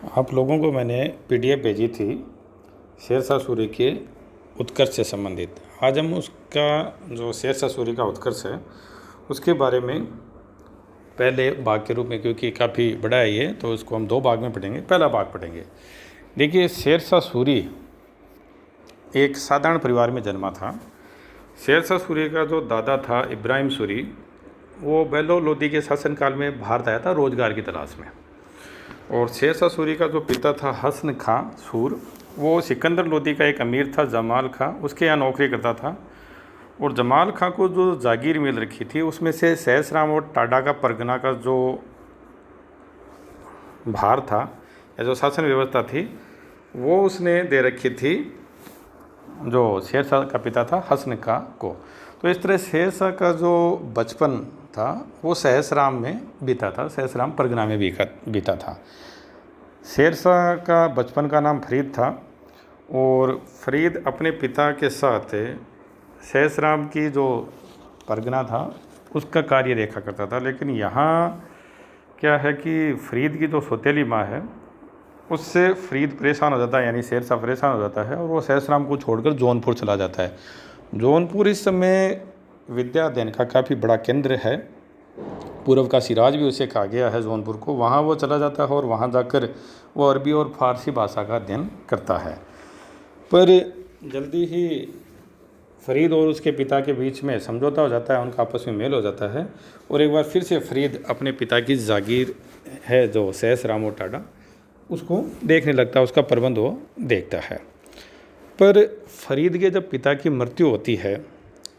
आप लोगों को मैंने पीडीएफ भेजी थी शेरशाह सूरी के उत्कर्ष से संबंधित। आज हम उसका जो शेरशाह सूरी का उत्कर्ष है उसके बारे में पहले भाग के रूप में, क्योंकि काफ़ी बड़ा है ये, तो उसको हम 2 भाग में पढ़ेंगे। पहला भाग पढ़ेंगे। देखिए, शेरशाह सूरी एक साधारण परिवार में जन्मा था। शेरशाह सूरी का जो दादा था इब्राहिम सूरी, वो बेलो लोदी के शासनकाल में भारत आया था रोजगार की तलाश में। और शेरशाह सूरी का जो पिता था हसन खां सूर, वो सिकंदर लोदी का एक अमीर था जमाल खां, उसके यहाँ नौकरी करता था। और जमाल खां को जो जागीर मिल रखी थी उसमें से सहसराम और टाडा का परगना का जो भार था या जो शासन व्यवस्था थी वो उसने दे रखी थी जो शेरशाह का पिता था हसन खां को। तो इस तरह शेरशाह का जो बचपन था वो सहसराम में बीता था, सहसराम परगना में बीता था। शेरशाह का बचपन का नाम फरीद था और फरीद अपने पिता के साथ सहसराम की जो परगना था उसका कार्य देखा करता था। लेकिन यहाँ क्या है कि फरीद की जो सौतेली माँ है उससे फरीद परेशान हो जाता है, यानी शेरशाह परेशान हो जाता है और वो सहसराम को छोड़कर जौनपुर चला जाता है। जौनपुर इस समय विद्या अध्ययन का काफ़ी बड़ा केंद्र है। पूर्व का सिराज भी उसे कहा गया है जौनपुर को। वहाँ वो चला जाता है और वहाँ जाकर वो अरबी और फारसी भाषा का अध्ययन करता है। पर जल्दी ही फरीद और उसके पिता के बीच में समझौता हो जाता है, उनका आपस में मेल हो जाता है और एक बार फिर से फरीद अपने पिता की जागीर है जो सहसराम और टाडा, उसको देखने लगता है, उसका प्रबंध वो देखता है। पर फरीद के जब पिता की मृत्यु होती है,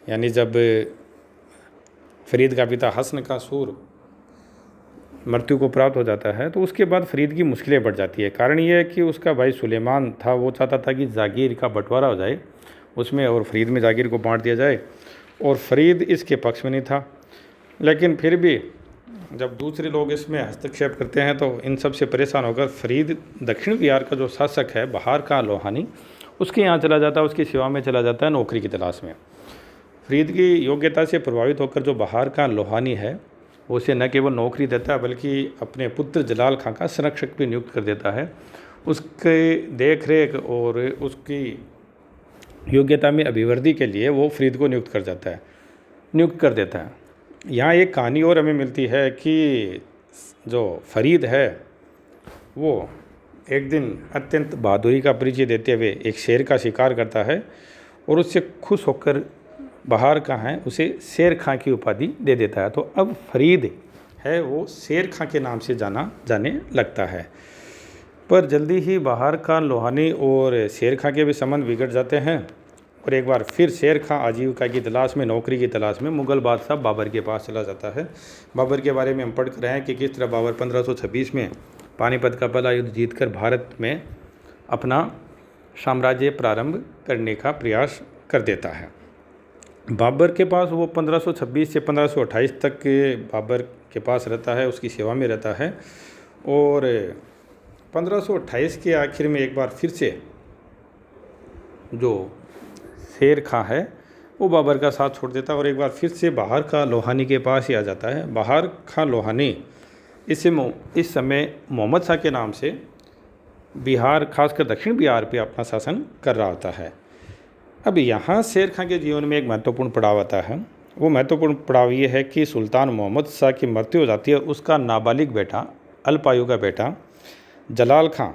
यानी जब फरीद का पिता हसन का सूर मृत्यु को प्राप्त हो जाता है, तो उसके बाद फरीद की मुश्किलें बढ़ जाती है। कारण यह है कि उसका भाई सुलेमान था, वो चाहता था कि जागीर का बंटवारा हो जाए उसमें और फरीद में जागीर को बांट दिया जाए, और फरीद इसके पक्ष में नहीं था। लेकिन फिर भी जब दूसरे लोग इसमें हस्तक्षेप करते हैं तो इन सब से परेशान होकर फरीद दक्षिण बिहार का जो शासक है बहार खां लोहानी, उसके यहाँ चला जाता है, उसकी सेवा में चला जाता है नौकरी की तलाश में। फरीद की योग्यता से प्रभावित होकर जो बहार खां लोहानी है उसे न केवल नौकरी देता है बल्कि अपने पुत्र जलाल खां का संरक्षक भी नियुक्त कर देता है। उसके देख रेख और उसकी योग्यता में अभिवृद्धि के लिए वो फरीद को नियुक्त कर देता है। यहाँ एक कहानी और हमें मिलती है कि जो फरीद है वो एक दिन अत्यंत बहादुरी का परिचय देते हुए एक शेर का शिकार करता है और उससे खुश होकर बहार खां है उसे शेर खां की उपाधि दे देता है। तो अब फरीद है वो शेर खां के नाम से जाने लगता है। पर जल्दी ही बहार खां लोहानी और शेर खां के भी संबंध बिगड़ जाते हैं और एक बार फिर शेर खां आजीविका की तलाश में, नौकरी की तलाश में मुग़ल बादशाह बाबर के पास चला जाता है। बाबर के बारे में हम पढ़ कर रहे हैं कि किस तरह बाबर 1526 में पानीपत का पहला युद्ध जीतकर भारत में अपना साम्राज्य प्रारंभ करने का प्रयास कर देता है। बाबर के पास वो 1526 से 1528 तक बाबर के पास रहता है, उसकी सेवा में रहता है। और 1528 के आखिर में एक बार फिर से जो शेर खां है वो बाबर का साथ छोड़ देता है और एक बार फिर से बहार खां लोहानी के पास ही आ जाता है। बहार खां लोहानी इस समय मोहम्मद शाह के नाम से बिहार, खासकर दक्षिण बिहार पे अपना शासन कर रहा होता है। अब यहाँ शेर खां के जीवन में एक महत्वपूर्ण पड़ाव आता है। वो महत्वपूर्ण पड़ाव ये है कि सुल्तान मोहम्मद शाह की मृत्यु हो जाती है। उसका नाबालिग बेटा, अल्पायु का बेटा जलाल खां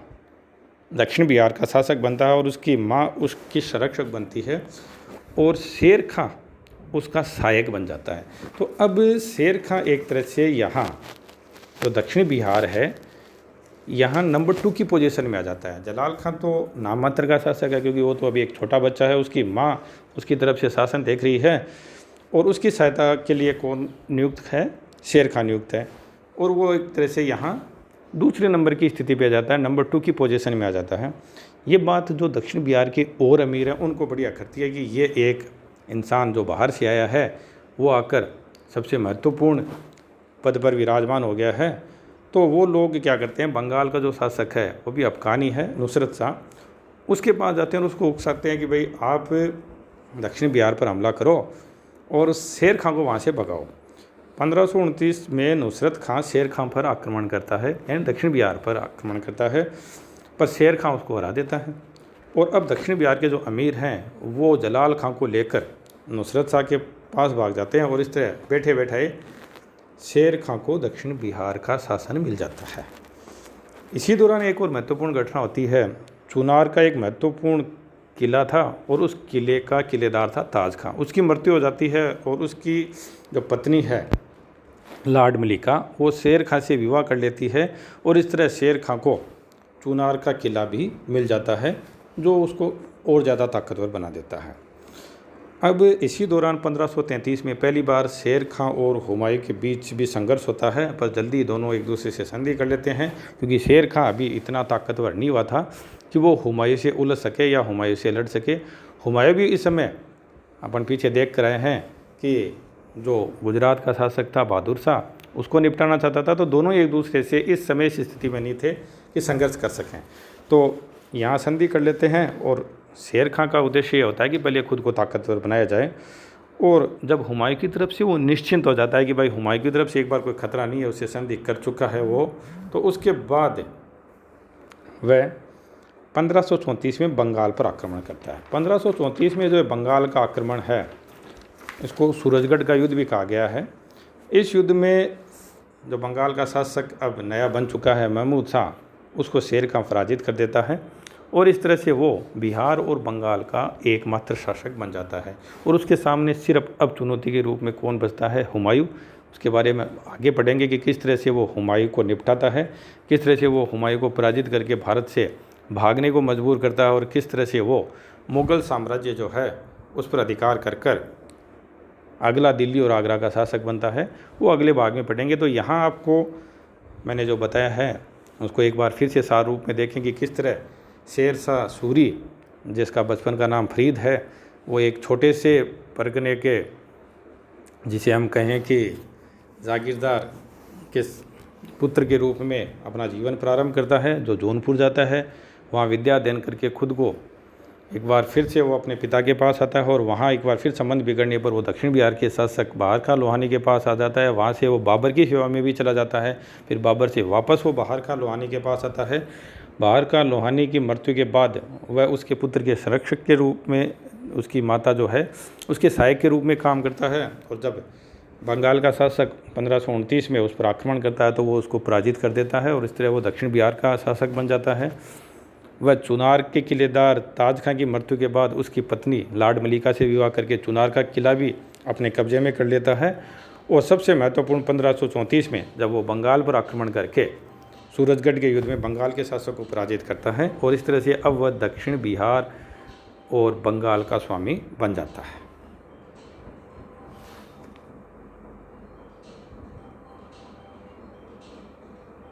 दक्षिण बिहार का शासक बनता है और उसकी माँ उसकी संरक्षक बनती है और शेर खां उसका सहायक बन जाता है। तो अब शेर खां एक तरह से यहाँ जो दक्षिण बिहार है यहाँ नंबर 2 की पोजीशन में आ जाता है। जलाल खां तो नाम मात्र का शासक है क्योंकि वो तो अभी एक छोटा बच्चा है। उसकी माँ उसकी तरफ से शासन देख रही है और उसकी सहायता के लिए कौन नियुक्त है? शेर खां नियुक्त है और वो एक तरह से यहाँ दूसरे नंबर की स्थिति पे आ जाता है, नंबर 2 की पोजीशन में आ जाता है। ये बात जो दक्षिण बिहार के और अमीर हैं उनको बढ़िया करती है कि ये एक इंसान जो बाहर से आया है वो आकर सबसे महत्वपूर्ण पद पर विराजमान हो गया है। तो वो लोग क्या करते हैं, बंगाल का जो शासक है वो भी अफगानी है, नुसरत शाह, उसके पास जाते हैं और उसको उकसाते हैं कि भाई आप दक्षिण बिहार पर हमला करो और शेर खां को वहाँ से भगाओ। 1529 में नुसरत खां शेर खां पर आक्रमण करता है, यानी दक्षिण बिहार पर आक्रमण करता है, पर शेर खां उसको हरा देता है। और अब दक्षिण बिहार के जो अमीर हैं वो जलाल खां को लेकर नुसरत शाह के पास भाग जाते हैं और इस तरह बैठे बैठाए शेर खां को दक्षिण बिहार का शासन मिल जाता है। इसी दौरान एक और महत्वपूर्ण घटना होती है। चुनार का एक महत्वपूर्ण किला था और उस किले का किलेदार था ताज खां। उसकी मृत्यु हो जाती है और उसकी जो पत्नी है लाड मलिका, वो शेर खां से विवाह कर लेती है और इस तरह शेर खां को चुनार का किला भी मिल जाता है, जो उसको और ज़्यादा ताकतवर बना देता है। अब इसी दौरान 1533 में पहली बार शेर खां और हुमायूं के बीच भी संघर्ष होता है, पर जल्दी दोनों एक दूसरे से संधि कर लेते हैं, क्योंकि शेर खां अभी इतना ताकतवर नहीं हुआ था कि वो हुमायूं से उलझ सके या हुमायूं से लड़ सके। हुमायूं भी इस समय अपन पीछे देख कर रहे हैं कि जो गुजरात का शासक था बहादुर शाह, उसको निपटाना चाहता था, तो दोनों एक दूसरे से इस समय इस स्थिति में नहीं थे कि संघर्ष कर सकें। तो यहाँ संधि कर लेते हैं और शेर खां का उद्देश्य ये होता है कि पहले खुद को ताकतवर बनाया जाए, और जब हुमायूं की तरफ से वो निश्चिंत हो जाता है कि भाई हुमायूं की तरफ से एक बार कोई खतरा नहीं है, उससे संधि कर चुका है वो, तो उसके बाद वह 1534 में बंगाल पर आक्रमण करता है। 1534 में जो बंगाल का आक्रमण है, इसको सूरजगढ़ का युद्ध भी कहा गया है। इस युद्ध में जो बंगाल का शासक अब नया बन चुका है महमूद शाह, उसको शेर खां पराजित कर देता है और इस तरह से वो बिहार और बंगाल का एकमात्र शासक बन जाता है। और उसके सामने सिर्फ अब चुनौती के रूप में कौन बचता है? हुमायूं। उसके बारे में आगे पढ़ेंगे कि किस तरह से वो हुमायूं को निपटाता है, किस तरह से वो हुमायूं को पराजित करके भारत से भागने को मजबूर करता है और किस तरह से वो मुग़ल साम्राज्य जो है उस पर अधिकार कर कर अगला दिल्ली और आगरा का शासक बनता है। वो अगले भाग में पढ़ेंगे। तो यहाँ आपको मैंने जो बताया है उसको एक बार फिर से सार रूप में देखें कि किस तरह शेर शाह सूरी, जिसका बचपन का नाम फरीद है, वो एक छोटे से परगने के, जिसे हम कहें कि जागीरदार के पुत्र के रूप में अपना जीवन प्रारंभ करता है, जो जौनपुर जाता है, वहाँ विद्या अध्ययन करके खुद को एक बार फिर से वो अपने पिता के पास आता है और वहाँ एक बार फिर संबंध बिगड़ने पर वो दक्षिण बिहार के शासक बहार खां लोहानी के पास आ जाता है। वहाँ से वो बाबर की सेवा में भी चला जाता है। फिर बाबर से वापस वो बहार खां लोहानी के पास आता है। बहार खां लोहानी की मृत्यु के बाद वह उसके पुत्र के संरक्षक के रूप में, उसकी माता जो है उसके सहायक के रूप में काम करता है। और जब बंगाल का शासक 1529 में उस पर आक्रमण करता है तो वो उसको पराजित कर देता है और इस तरह वो दक्षिण बिहार का शासक बन जाता है। वह चुनार के किलेदार ताज खां की मृत्यु के बाद उसकी पत्नी लाड मलिका से विवाह करके चुनार का किला भी अपने कब्जे में कर लेता है। और सबसे महत्वपूर्ण 1534 में जब वो बंगाल पर आक्रमण करके सूरजगढ़ के युद्ध में बंगाल के शासक को पराजित करता है और इस तरह से अब वह दक्षिण बिहार और बंगाल का स्वामी बन जाता है।